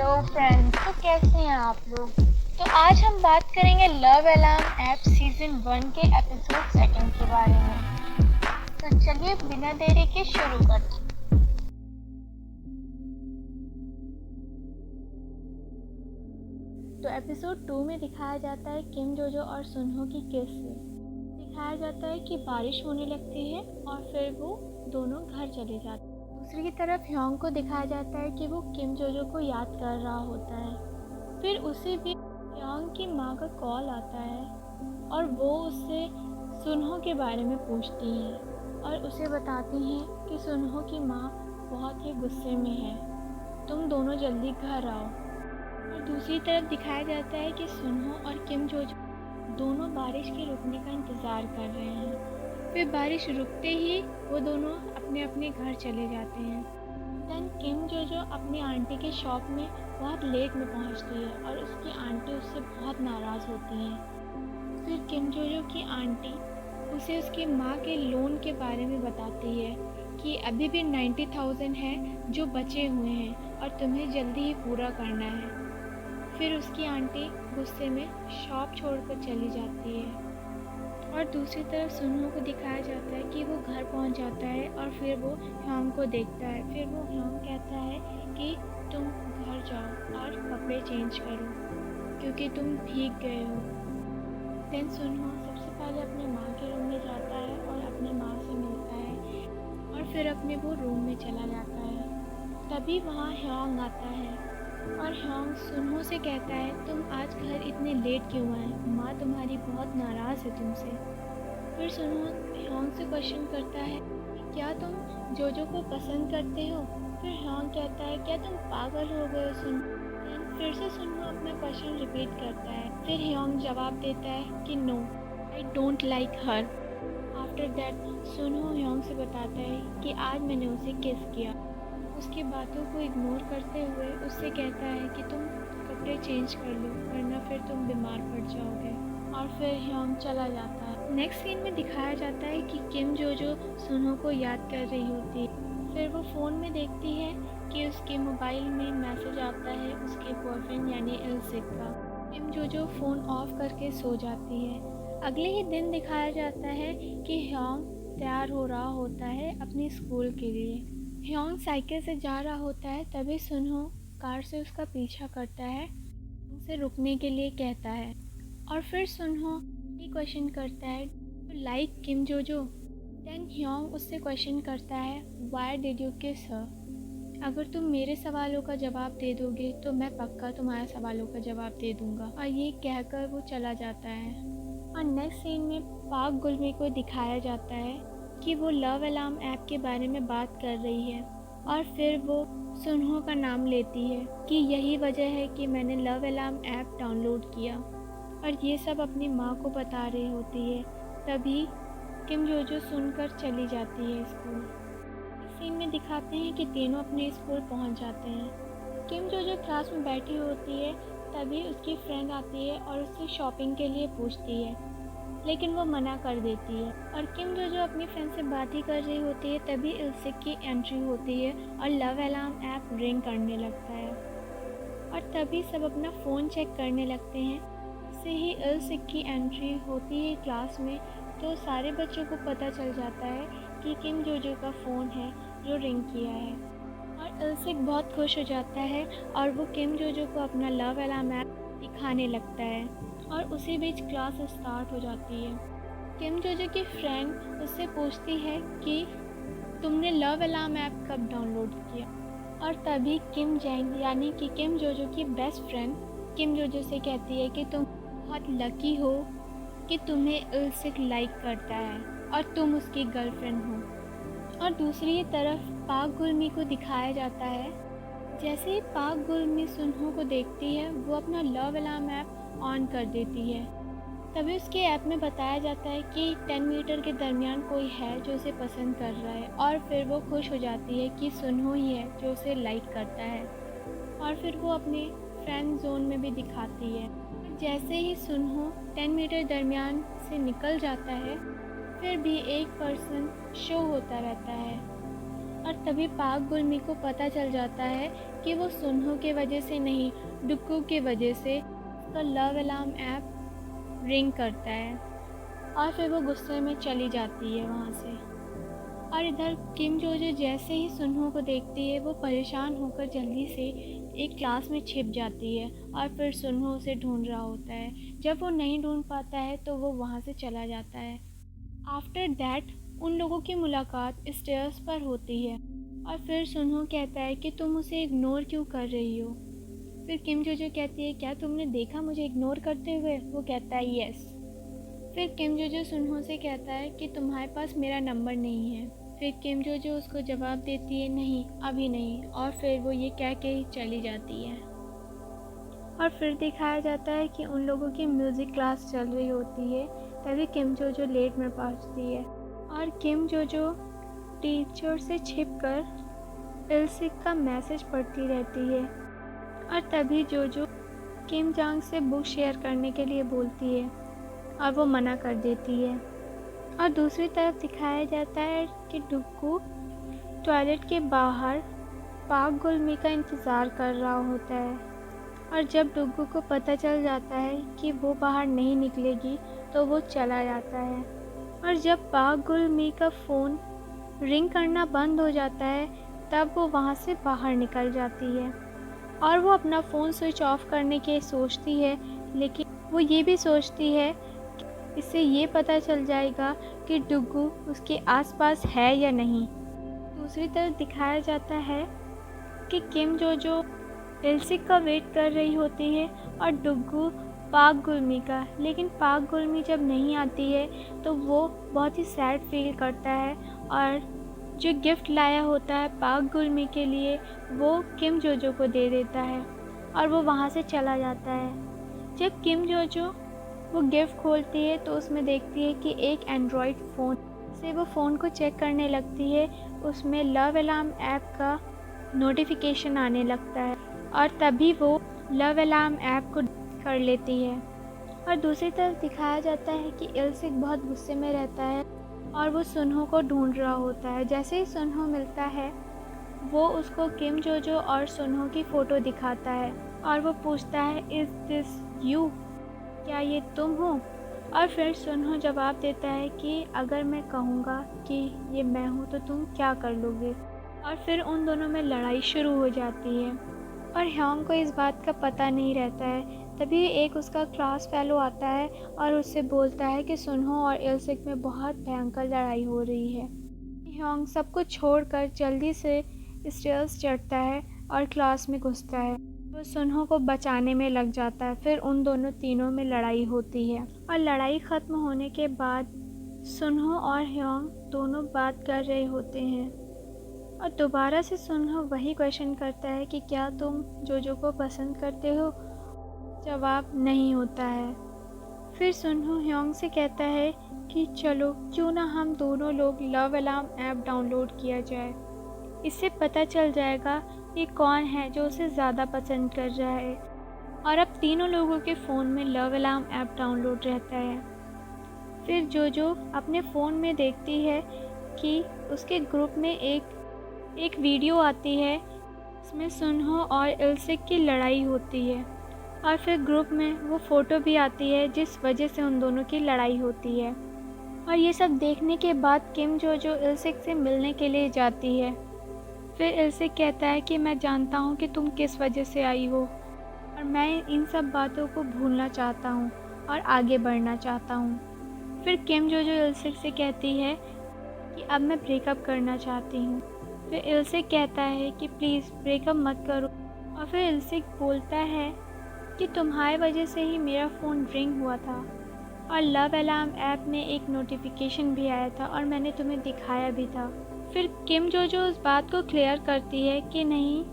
Hello friends, तो कैसे हैं आप लोग। तो आज हम बात करेंगे लव अलार्म ऐप सीजन 1 के एपिसोड 2 के बारे में। तो चलिए बिना देरी के शुरू करते हैं। तो एपिसोड 2 में दिखाया जाता है किम जोजो और सुनहो की किस से। दिखाया जाता है कि बारिश होने लगती है और फिर वो दोनों घर चले जाते हैं। दूसरी तरफ ह्योंग को दिखाया जाता है कि वो किम जोजो को याद कर रहा होता है। फिर उसी बीच ह्योंग की माँ का कॉल आता है और वो उससे सुनहो के बारे में पूछती है और उसे बताती हैं कि सुनहो की माँ बहुत ही गुस्से में है, तुम दोनों जल्दी घर आओ। और दूसरी तरफ दिखाया जाता है कि सुनहो और किम जोजो दोनों बारिश के रुकने का इंतज़ार कर रहे हैं। फिर बारिश रुकते ही वो दोनों अपने अपने घर चले जाते हैं। देन किम जोजो अपनी आंटी के शॉप में बहुत लेट में पहुंचती है और उसकी आंटी उससे बहुत नाराज़ होती हैं। फिर किम जोजो की आंटी उसे उसकी माँ के लोन के बारे में बताती है कि अभी भी 90,000 है जो बचे हुए हैं और तुम्हें जल्दी ही पूरा करना है। फिर उसकी आंटी गुस्से में शॉप छोड़कर चली जाती है। और दूसरी तरफ सुनहो को दिखाया जाता है कि वो घर पहुंच जाता है और फिर वो ह्योंग को देखता है। फिर वो ह्योंग कहता है कि तुम घर जाओ और कपड़े चेंज करो क्योंकि तुम भीग गए हो। देन सुनहो सबसे पहले अपने माँ के रूम में जाता है और अपने माँ से मिलता है और फिर अपने वो रूम में चला जाता है। तभी वहाँ ह्योंग आता है और ह्योंग सुनहो से कहता है तुम आज घर इतने लेट क्यों आए, माँ तुम्हारी बहुत नाराज़ है तुमसे। फिर सुनहो ह्योंग से क्वेश्चन करता है कि क्या तुम जोजो को पसंद करते हो। फिर ह्योंग कहता है क्या तुम पागल हो गए हो सुनहो। फिर से सुनहो अपना क्वेश्चन रिपीट करता है। फिर ह्योंग जवाब देता है कि no, I don't like her. After that Sunho hyung से बताता है कि आज मैंने उसे किस किया। उसकी बातों को इग्नोर करते हुए उससे कहता है कि तुम कपड़े चेंज कर लो वरना फिर तुम बीमार पड़ जाओगे। और फिर ह्योंग चला जाता है। नेक्स्ट सीन में दिखाया जाता है कि किम जोजो सुनहो को याद कर रही होती है। फिर वो फ़ोन में देखती है कि उसके मोबाइल में मैसेज आता है उसके बॉयफ्रेंड यानी इलसिक का। किम जोजो फ़ोन ऑफ करके सो जाती है। अगले ही दिन दिखाया जाता है कि ह्योंग तैयार हो रहा होता है अपने स्कूल के लिए। ह्योंग साइकिल से जा रहा होता है तभी सुनहो कार से उसका पीछा करता है, उसे रुकने के लिए कहता है। और फिर सुनहो ये क्वेश्चन करता है लाइक किम जोजो। देन ह्योंग उससे क्वेश्चन करता है व्हाई डिड यू किस हर। अगर तुम मेरे सवालों का जवाब दे दोगे तो मैं पक्का तुम्हारे सवालों का जवाब दे दूंगा। और ये कहकर वो चला जाता है। और नेक्स्ट सीन में पाक गुलमी को दिखाया जाता है कि वो लव अलार्म ऐप के बारे में बात कर रही है और फिर वो सुनहो का नाम लेती है कि यही वजह है कि मैंने लव अलार्म ऐप डाउनलोड किया। और ये सब अपनी माँ को बता रही होती है। तभी किम जोजो सुनकर चली जाती है स्कूल। इस सीन में दिखाते हैं कि तीनों अपने स्कूल पहुँच जाते हैं। किम जोजो क्लास में बैठी होती है तभी उसकी फ्रेंड आती है और उससे शॉपिंग के लिए पूछती है, लेकिन वो मना कर देती है। और किम जोजो अपनी फ्रेंड से बात ही कर रही होती है तभी इलसिक की एंट्री होती है और लव अलार्म ऐप रिंग करने लगता है। और तभी सब अपना फ़ोन चेक करने लगते हैं। इससे ही इलसिक की एंट्री होती है क्लास में तो सारे बच्चों को पता चल जाता है कि किम जोजो का फ़ोन है जो रिंग किया है। और इलसिक बहुत खुश हो जाता है और वो किम जोजो को अपना लव अलार्म ऐप दिखाने लगता है। और उसी बीच क्लास स्टार्ट हो जाती है। किम जोजो की फ्रेंड उससे पूछती है कि तुमने लव अलार्म ऐप कब डाउनलोड किया। और तभी किम जैंग यानी कि किम जोजो की बेस्ट फ्रेंड किम जोजो से कहती है कि तुम बहुत लकी हो कि तुम्हें इलसिक लाइक करता है और तुम उसकी गर्लफ्रेंड हो। और दूसरी तरफ पाक गुलमी को दिखाया जाता है। जैसे ही पाक गुलमी सुनहो को देखती है वो अपना लव अलार्म ऐप ऑन कर देती है। तभी उसके ऐप में बताया जाता है कि 10 मीटर के दरमियान कोई है जो उसे पसंद कर रहा है। और फिर वो खुश हो जाती है कि सुनहो ही है जो उसे लाइक करता है। और फिर वो अपने फ्रेंड जोन में भी दिखाती है। जैसे ही सुनहो 10 मीटर दरमियान से निकल जाता है फिर भी एक पर्सन शो होता रहता है और तभी पाक गुलमी को पता चल जाता है कि वो सुनहो की वजह से नहीं, डुग्गू की वजह से उसका लव अलार्म ऐप रिंग करता है और फिर वो गुस्से में चली जाती है वहाँ से। और इधर किम जोजो जैसे ही सुनहो को देखती है वो परेशान होकर जल्दी से एक क्लास में छिप जाती है और फिर सुनहो उसे ढूंढ रहा होता है। जब वो नहीं ढूंढ पाता है तो वो वहाँ से चला जाता है। आफ्टर दैट उन लोगों की मुलाकात स्टेयर्स पर होती है और फिर सुनहो कहता है कि तुम उसे इग्नोर क्यों कर रही हो। फिर किम जोजो कहती है क्या तुमने देखा मुझे इग्नोर करते हुए। वो कहता है यस। फिर किम जोजो सुनहो से कहता है कि तुम्हारे पास मेरा नंबर नहीं है। फिर किम जोजो उसको जवाब देती है नहीं अभी नहीं, और फिर वो ये कह के ही चली जाती है। और फिर दिखाया जाता है कि उन लोगों की म्यूज़िक क्लास चल रही होती है। तभी किम जोजो लेट में पहुंचती है और किम जोजो टीचर से छिपकर इल्सिक का मैसेज पढ़ती रहती है। और तभी जोजो किम जांग से बुक शेयर करने के लिए बोलती है और वो मना कर देती है। और दूसरी तरफ दिखाया जाता है कि डुग्गू टॉयलेट के बाहर पाक गुलमी का इंतज़ार कर रहा होता है। और जब डुग्गू को पता चल जाता है कि वो बाहर नहीं निकलेगी तो वो चला जाता है। और जब पाक गुलमी का फ़ोन रिंग करना बंद हो जाता है तब वो वहाँ से बाहर निकल जाती है और वो अपना फ़ोन स्विच ऑफ करने के सोचती है, लेकिन वो ये भी सोचती है कि इससे ये पता चल जाएगा कि डुग्गू उसके आसपास है या नहीं। दूसरी तरफ दिखाया जाता है कि किम जोजो इल्सिक का वेट कर रही होती है और डुग्गू पाक गुलमी का। लेकिन पाक गुलमी जब नहीं आती है तो वो बहुत ही सैड फील करता है और जो गिफ्ट लाया होता है पाक गुलमी के लिए वो किम जोजो को दे देता है और वो वहाँ से चला जाता है। जब किम जोजो वो गिफ्ट खोलती है तो उसमें देखती है कि एक एंड्रॉयड फ़ोन से वो फ़ोन को चेक करने लगती है। उसमें लव अलार्म ऐप का नोटिफिकेशन आने लगता है और तभी वो लव अलार्म ऐप को कर लेती है। और दूसरी तरफ दिखाया जाता है कि इल्सिक बहुत गुस्से में रहता है और वो सुनहो को ढूंढ रहा होता है। जैसे ही सुनहो मिलता है वो उसको किम जोजो और सुनहो की फ़ोटो दिखाता है और वो पूछता है इज़ दिस यू, क्या ये तुम हो। और फिर सुनहो जवाब देता है कि अगर मैं कहूँगा कि ये मैं हूँ तो तुम क्या कर लोगे। और फिर उन दोनों में लड़ाई शुरू हो जाती है और ह्योंग को इस बात का पता नहीं रहता है। तभी एक उसका क्लास फेलो आता है और उससे बोलता है कि सुनहो और इल्सिक में बहुत भयंकर लड़ाई हो रही है। ह्योंग सब कुछ छोड़कर जल्दी से स्टेयर्स चढ़ता है और क्लास में घुसता है। वो सुनहो को बचाने में लग जाता है। फिर उन दोनों तीनों में लड़ाई होती है और लड़ाई ख़त्म होने के बाद सुनहो और ह्योंग दोनों बात कर रहे होते हैं और दोबारा से सुनहो वही क्वेश्चन करता है कि क्या तुम जोजो को पसंद करते हो। जवाब नहीं होता है। फिर सुनहो ह्योंग से कहता है कि चलो क्यों ना हम दोनों लोग लव अलार्म ऐप डाउनलोड किया जाए, इससे पता चल जाएगा कि कौन है जो उसे ज़्यादा पसंद कर रहा है। और अब तीनों लोगों के फ़ोन में लव अलार्म ऐप डाउनलोड रहता है। फिर जोजो अपने फ़ोन में देखती है कि उसके ग्रुप में एक वीडियो आती है इसमें सुनहो और इल्सिक की लड़ाई होती है और फिर ग्रुप में वो फ़ोटो भी आती है जिस वजह से उन दोनों की लड़ाई होती है। और ये सब देखने के बाद किम जोजो इल्सिक से मिलने के लिए जाती है। फिर इल्सिक कहता है कि मैं जानता हूँ कि तुम किस वजह से आई हो और मैं इन सब बातों को भूलना चाहता हूँ और आगे बढ़ना चाहता हूँ। फिर किम जोजो इल्सिक से कहती है कि अब मैं ब्रेकअप करना चाहती हूँ। फिर इल्सिक कहता है कि प्लीज़ ब्रेकअप मत करो। और फिर इल्सिक बोलता है कि तुम्हारी वजह से ही मेरा फ़ोन रिंग हुआ था और लव अलार्म ऐप में एक नोटिफिकेशन भी आया था और मैंने तुम्हें दिखाया भी था। फिर किम जोजो उस बात को क्लियर करती है कि नहीं,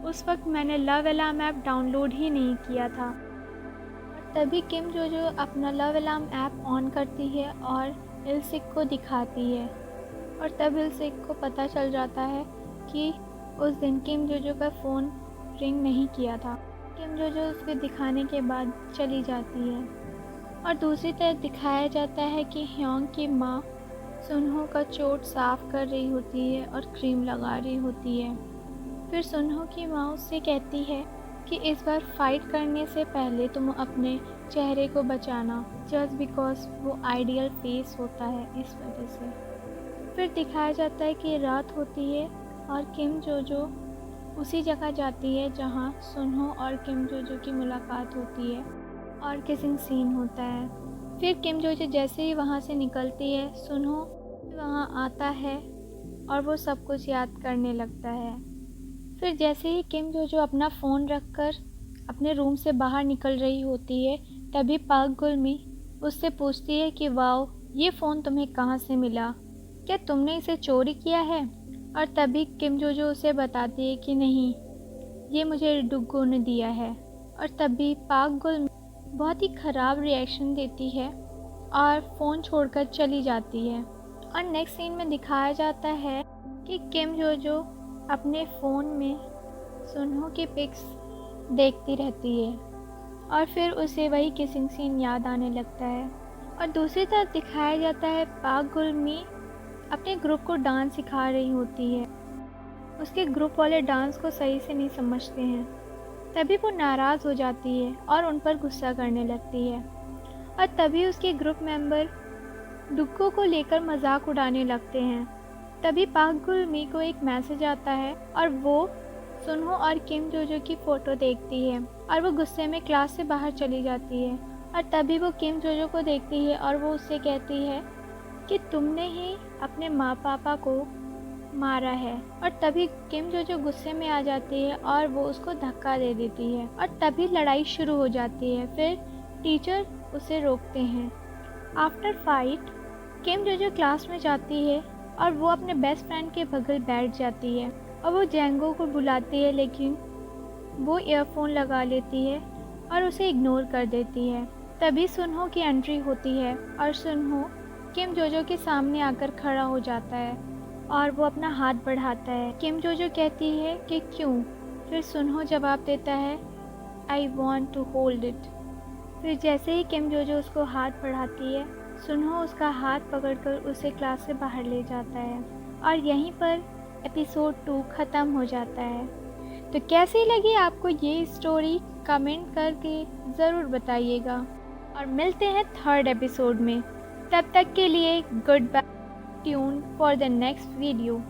उस वक्त मैंने लव अलार्म ऐप डाउनलोड ही नहीं किया था। और तभी किम जोजो अपना लव अलार्म ऐप ऑन करती है और इल्सिक को दिखाती है और तब इल्सिक को पता चल जाता है कि उस दिन किम जोजो का फ़ोन रिंग नहीं किया था। किम जोजो उसके दिखाने के बाद चली जाती है। और दूसरी तरफ दिखाया जाता है कि ह्योंग की माँ सुनहो का चोट साफ कर रही होती है और क्रीम लगा रही होती है। फिर सुनहो की माँ उससे कहती है कि इस बार फाइट करने से पहले तुम अपने चेहरे को बचाना, जस्ट बिकॉज वो आइडियल फेस होता है, इस वजह से। फिर दिखाया जाता है कि रात होती है और किम जोजो उसी जगह जाती है जहाँ सुनहो और किम जोजो की मुलाकात होती है और किसिंग सीन होता है। फिर किम जोजो जैसे ही वहाँ से निकलती है, सुनहो वहाँ आता है और वो सब कुछ याद करने लगता है। फिर जैसे ही किम जोजो अपना फ़ोन रखकर अपने रूम से बाहर निकल रही होती है, तभी पाक गुलमी उससे पूछती है कि वाओ, ये फ़ोन तुम्हें कहाँ से मिला? क्या तुमने इसे चोरी किया है? और तभी किम जोजो उसे बताती है कि नहीं, ये मुझे डुग्गो ने दिया है। और तभी पाक गुलमी बहुत ही ख़राब रिएक्शन देती है और फ़ोन छोड़कर चली जाती है। और नेक्स्ट सीन में दिखाया जाता है कि किम जोजो अपने फ़ोन में सुनहो की पिक्स देखती रहती है और फिर उसे वही किसिंग सीन याद आने लगता है। और दूसरी तरफ दिखाया जाता है पाक गुलमी अपने ग्रुप को डांस सिखा रही होती है। उसके ग्रुप वाले डांस को सही से नहीं समझते हैं। तभी वो नाराज़ हो जाती है और उन पर गुस्सा करने लगती है। और तभी उसके ग्रुप मेंबर डुग्गो को लेकर मजाक उड़ाने लगते हैं। तभी पाक गुलमी को एक मैसेज आता है और वो सुनहो और किम जोजो की फ़ोटो देखती है और वो गुस्से में क्लास से बाहर चली जाती है। और तभी वो किम जोजो को देखती है और वो उससे कहती है कि तुमने ही अपने माँ पापा को मारा है। और तभी किम जोजो गुस्से में आ जाती है और वो उसको धक्का दे देती है और तभी लड़ाई शुरू हो जाती है। फिर टीचर उसे रोकते हैं। आफ्टर फाइट किम जोजो क्लास में जाती है और वो अपने बेस्ट फ्रेंड के बगल बैठ जाती है और वो जेंगो को बुलाती है, लेकिन वो ईयरफोन लगा लेती है और उसे इग्नोर कर देती है। तभी सुनहो की एंट्री होती है और सुनहो किम जोजो के सामने आकर खड़ा हो जाता है और वो अपना हाथ बढ़ाता है। किम जोजो कहती है कि क्यों? फिर सुनहो जवाब देता है, I want to hold it. फिर जैसे ही किम जोजो उसको हाथ बढ़ाती है, सुनहो उसका हाथ पकड़कर उसे क्लास से बाहर ले जाता है और यहीं पर एपिसोड 2 ख़त्म हो जाता है। तो कैसी लगी आपको ये स्टोरी? कमेंट करके ज़रूर बताइएगा और मिलते हैं थर्ड एपिसोड में। तब तक के लिए goodbye, tune for the next video.